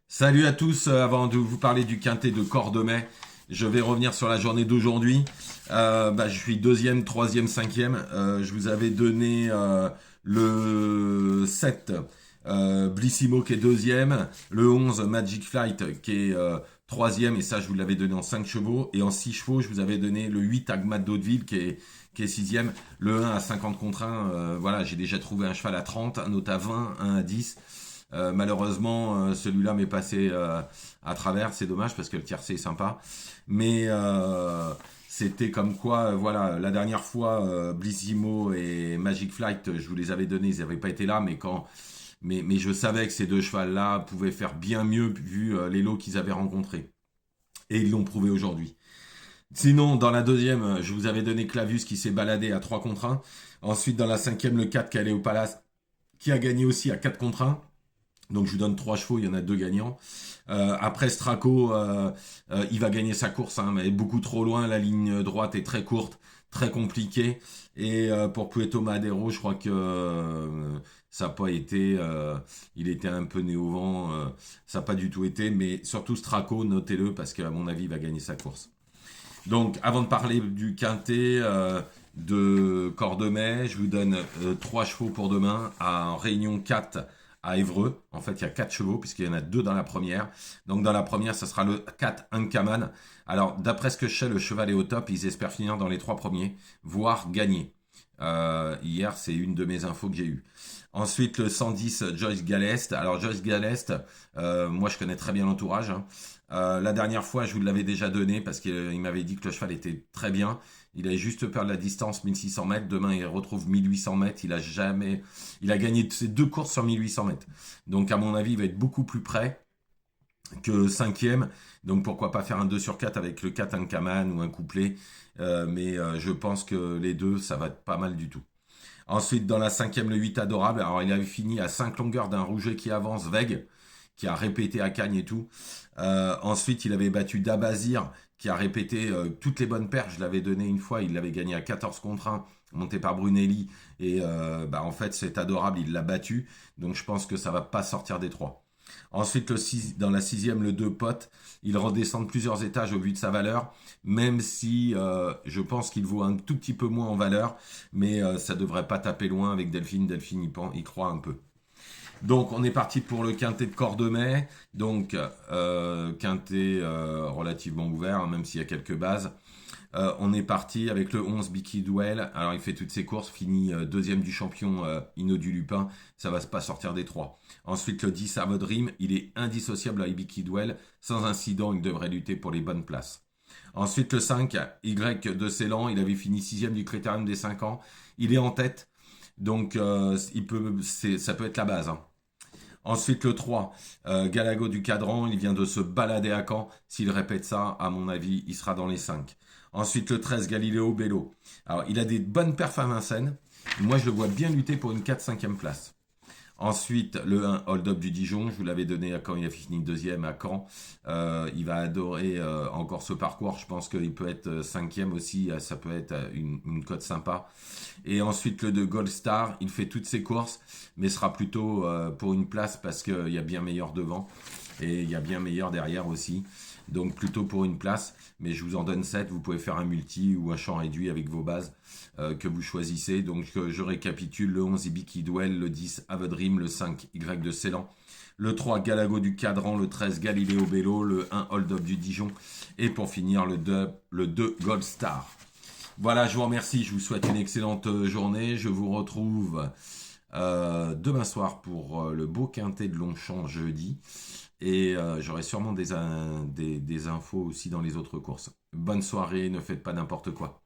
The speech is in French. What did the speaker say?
Salut à tous, avant de vous parler du quintet de Cordemais, je vais revenir sur la journée d'aujourd'hui. Je suis deuxième, troisième, cinquième. Je vous avais donné le 7, Blissimo qui est deuxième, le 11, Magic Flight qui est troisième, et ça je vous l'avais donné en 5 chevaux, et en 6 chevaux je vous avais donné le 8, Agmat d'Hauteville qui est sixième, le 1 à 50 contre 1, voilà, j'ai déjà trouvé un cheval à 30, un autre à 20, un à 10. Malheureusement, celui-là m'est passé à travers. C'est dommage parce que le tiercé est sympa. Mais c'était comme quoi, voilà, la dernière fois, Blissimo et Magic Flight, je vous les avais donnés, ils n'avaient pas été là, mais je savais que ces deux chevals-là pouvaient faire bien mieux vu les lots qu'ils avaient rencontrés. Et ils l'ont prouvé aujourd'hui. Sinon, dans la deuxième, je vous avais donné Clavius qui s'est baladé à 3 contre 1. Ensuite, dans la cinquième, le 4 qui allait au Palace, qui a gagné aussi à 4 contre 1. Donc je vous donne 3 chevaux, il y en a 2 gagnants. Après Straco, il va gagner sa course, hein, mais beaucoup trop loin. La ligne droite est très courte, très compliquée. Et pour Puerto Madero, je crois que ça n'a pas été. Il était un peu né au vent. Ça n'a pas du tout été. Mais surtout Straco, notez-le parce qu'à mon avis, il va gagner sa course. Donc avant de parler du quintet de Cordemais, je vous donne 3 chevaux pour demain en Réunion 4 à Évreux. En fait, il y a 4 chevaux, puisqu'il y en a 2 dans la première. Donc, dans la première, ça sera le 4 Ankaman. Alors, d'après ce que je sais, le cheval est au top. Ils espèrent finir dans les 3 premiers, voire gagner. Hier, c'est une de mes infos que j'ai eues. Ensuite, le 110 Joyce Galest. Alors, Joyce Galest, moi, je connais très bien l'entourage, hein. La dernière fois, je vous l'avais déjà donné parce qu'il m'avait dit que le cheval était très bien. Il avait juste perdu la distance 1600 mètres. Demain, il retrouve 1800 mètres. Il a gagné ses 2 courses sur 1800 mètres. Donc, à mon avis, il va être beaucoup plus près que cinquième. Donc, pourquoi pas faire un 2 sur 4 avec le 4 Ankaman ou un couplet. Mais je pense que les deux, ça va être pas mal du tout. Ensuite, dans la cinquième, le 8 Adorable. Alors, il avait fini à 5 longueurs d'un rouget qui avance, Veg, qui a répété à Cagnes et tout. Ensuite, il avait battu Dabazir, qui a répété toutes les bonnes paires. Je l'avais donné une fois, il l'avait gagné à 14 contre 1, monté par Brunelli. Et en fait, c'est Adorable, il l'a battu. Donc, je pense que ça va pas sortir des 3. Ensuite, dans la sixième, le 2 Potes, il redescend de plusieurs étages au vu de sa valeur, même si je pense qu'il vaut un tout petit peu moins en valeur, mais ça devrait pas taper loin avec Delphine. Delphine y croit un peu. Donc on est parti pour le quintet de Cordemais, donc quintet relativement ouvert, hein, même s'il y a quelques bases. On est parti avec le 11 Bicky Duel. Alors il fait toutes ses courses, finit deuxième du champion Inno du Lupin. Ça va pas sortir des 3. Ensuite le 10 Dream, il est indissociable avec Bicky Duel. Sans incident, il devrait lutter pour les bonnes places. Ensuite le 5 Y de Ceylan, il avait fini sixième du Critérium des 5 ans. Il est en tête, donc ça peut être la base, hein. Ensuite, le 3, Galago du Cadran, il vient de se balader à Caen. S'il répète ça, à mon avis, il sera dans les 5. Ensuite, le 13, Galileo Bello. Alors, il a des bonnes perfs à Vincennes. Moi, je le vois bien lutter pour une 4-5e place. Ensuite, le 1, Hold Up du Dijon, je vous l'avais donné à Caen, il a fini deuxième à Caen. Il va adorer encore ce parcours, je pense qu'il peut être cinquième aussi, ça peut être une cote sympa. Et ensuite, le 2, Gold Star, il fait toutes ses courses, mais sera plutôt pour une place parce qu'il y a bien meilleur devant et il y a bien meilleur derrière aussi. Donc plutôt pour une place, mais je vous en donne 7, vous pouvez faire un multi ou un champ réduit avec vos bases que vous choisissez. Donc je récapitule: le 11 Ibiki Duel, le 10 Avedrim, le 5 Y de Ceylan, le 3 Galago du Cadran, le 13 Galileo Bello, le 1 Hold Up du Dijon, et pour finir le 2 Gold Star. Voilà, je vous remercie, je vous souhaite une excellente journée. Je vous retrouve demain soir pour le beau quintet de Longchamp jeudi. Et j'aurai sûrement des infos aussi dans les autres courses. Bonne soirée, ne faites pas n'importe quoi.